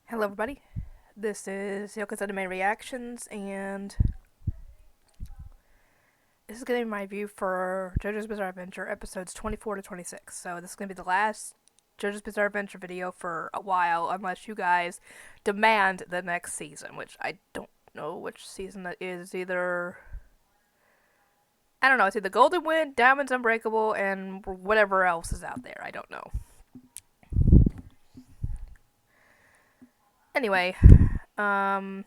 Hello, everybody. This is Yoko's Anime Reactions, and this is going to be my review for JoJo's Bizarre Adventure episodes 24 to 26. So, this is going to be the last JoJo's Bizarre Adventure video for a while, unless you guys demand the next season, which I don't know which season that is. I don't know, it's either Golden Wind, Diamonds Unbreakable, and whatever else is out there. I don't know. Anyway, um,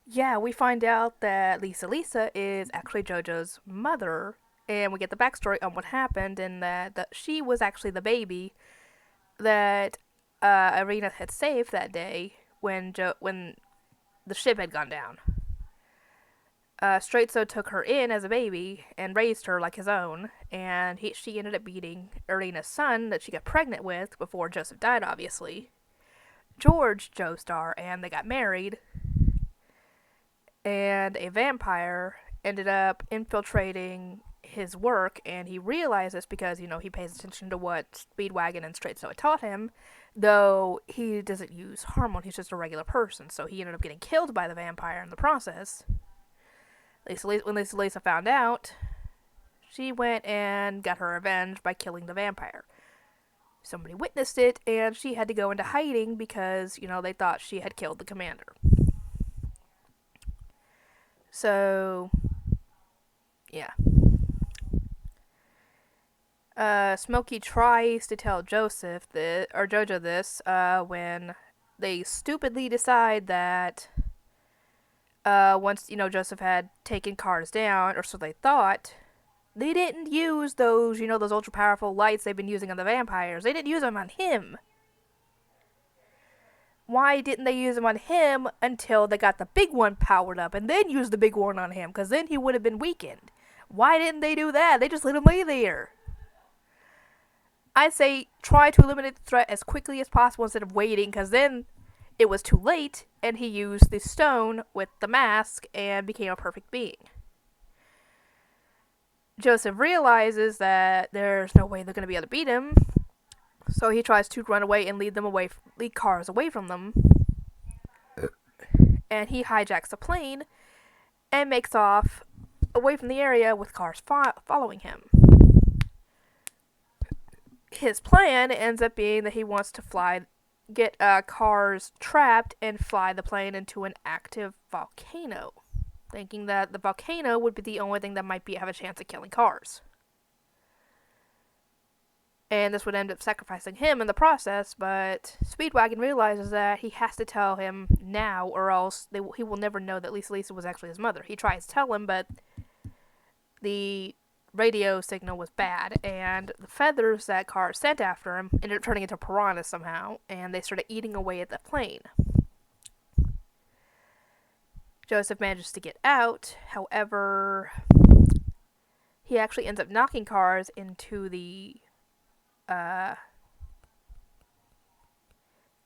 yeah, we find out that Lisa is actually JoJo's mother, and we get the backstory on what happened, and that she was actually the baby that Arena had saved that day when the ship had gone down. Straightso took her in as a baby and raised her like his own, and she ended up beating Arena's son that she got pregnant with before Joseph died, obviously. George Joestar, and they got married, and a vampire ended up infiltrating his work, and he realized this because, he pays attention to what Speedwagon and Straightso had taught him, though he doesn't use hormone, he's just a regular person, so he ended up getting killed by the vampire in the process. When Lisa found out, she went and got her revenge by killing the vampire. Somebody witnessed it, and she had to go into hiding because, they thought she had killed the commander. So, yeah. Smokey tries to tell Jojo this, when they stupidly decide that, once, Joseph had taken cars down, or so they thought, they didn't use those ultra powerful lights they've been using on the vampires. They didn't use them on him. Why didn't they use them on him until they got the big one powered up and then use the big one on him? Because then he would have been weakened. Why didn't they do that? They just let him lay there. I'd say try to eliminate the threat as quickly as possible instead of waiting, because then it was too late and he used the stone with the mask and became a perfect being. Joseph realizes that there's no way they're going to be able to beat him, so he tries to run away and lead cars away from them. And he hijacks a plane and makes off away from the area with cars following him. His plan ends up being that he wants to get cars trapped and fly the plane into an active volcano, thinking that the volcano would be the only thing that might have a chance of killing cars. And this would end up sacrificing him in the process, but Speedwagon realizes that he has to tell him now, or else he will never know that Lisa was actually his mother. He tries to tell him, but the radio signal was bad, and the feathers that car sent after him ended up turning into piranhas somehow, and they started eating away at the plane. Joseph manages to get out, however, he actually ends up knocking cars into the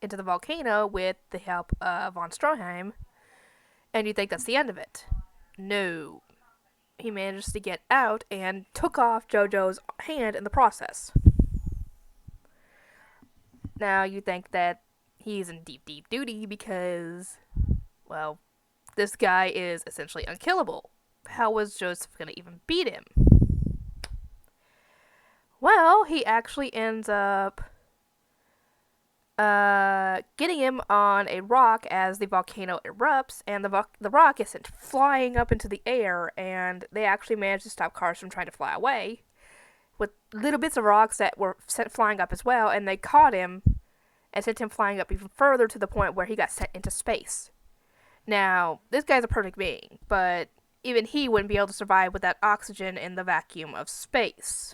volcano with the help of von Stroheim, and you think that's the end of it. No. He manages to get out and took off Jojo's hand in the process. Now you think that he's in deep, deep duty because, well, this guy is essentially unkillable. How was Joseph going to even beat him? Well, he actually ends up getting him on a rock as the volcano erupts, and the rock is sent flying up into the air, and they actually managed to stop cars from trying to fly away with little bits of rocks that were sent flying up as well, and they caught him and sent him flying up even further to the point where he got sent into space. Now, this guy's a perfect being, but even he wouldn't be able to survive without oxygen in the vacuum of space.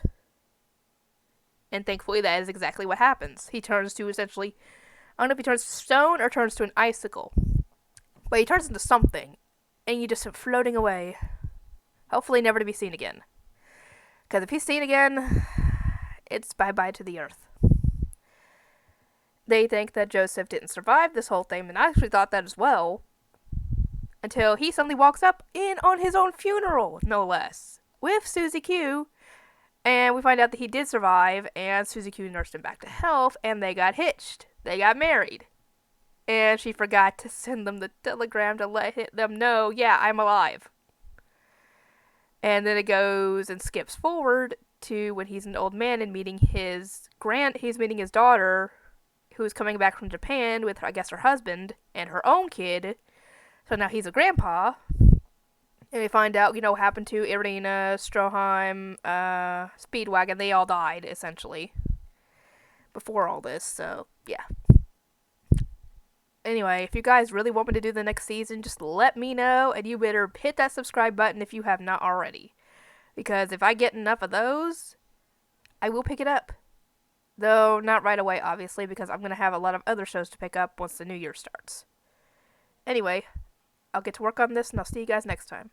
And thankfully, that is exactly what happens. He turns to essentially, I don't know if he turns to stone or turns to an icicle, but he turns into something, and you just are floating away, hopefully never to be seen again. Because if he's seen again, it's bye-bye to the earth. They think that Joseph didn't survive this whole thing, and I actually thought that as well, until he suddenly walks up in on his own funeral, no less, with Susie Q. And we find out that he did survive, and Susie Q nursed him back to health, and they got hitched. They got married. And she forgot to send them the telegram to let them know, yeah, I'm alive. And then it goes and skips forward to when he's an old man and meeting he's meeting his daughter, who's coming back from Japan with, I guess, her husband and her own kid. So now he's a grandpa. And we find out, what happened to Irina, Stroheim, Speedwagon. They all died, essentially, before all this. So, yeah. Anyway, if you guys really want me to do the next season, just let me know, and you better hit that subscribe button if you have not already. Because if I get enough of those, I will pick it up. Though, not right away, obviously, because I'm going to have a lot of other shows to pick up once the new year starts. Anyway, I'll get to work on this, and I'll see you guys next time.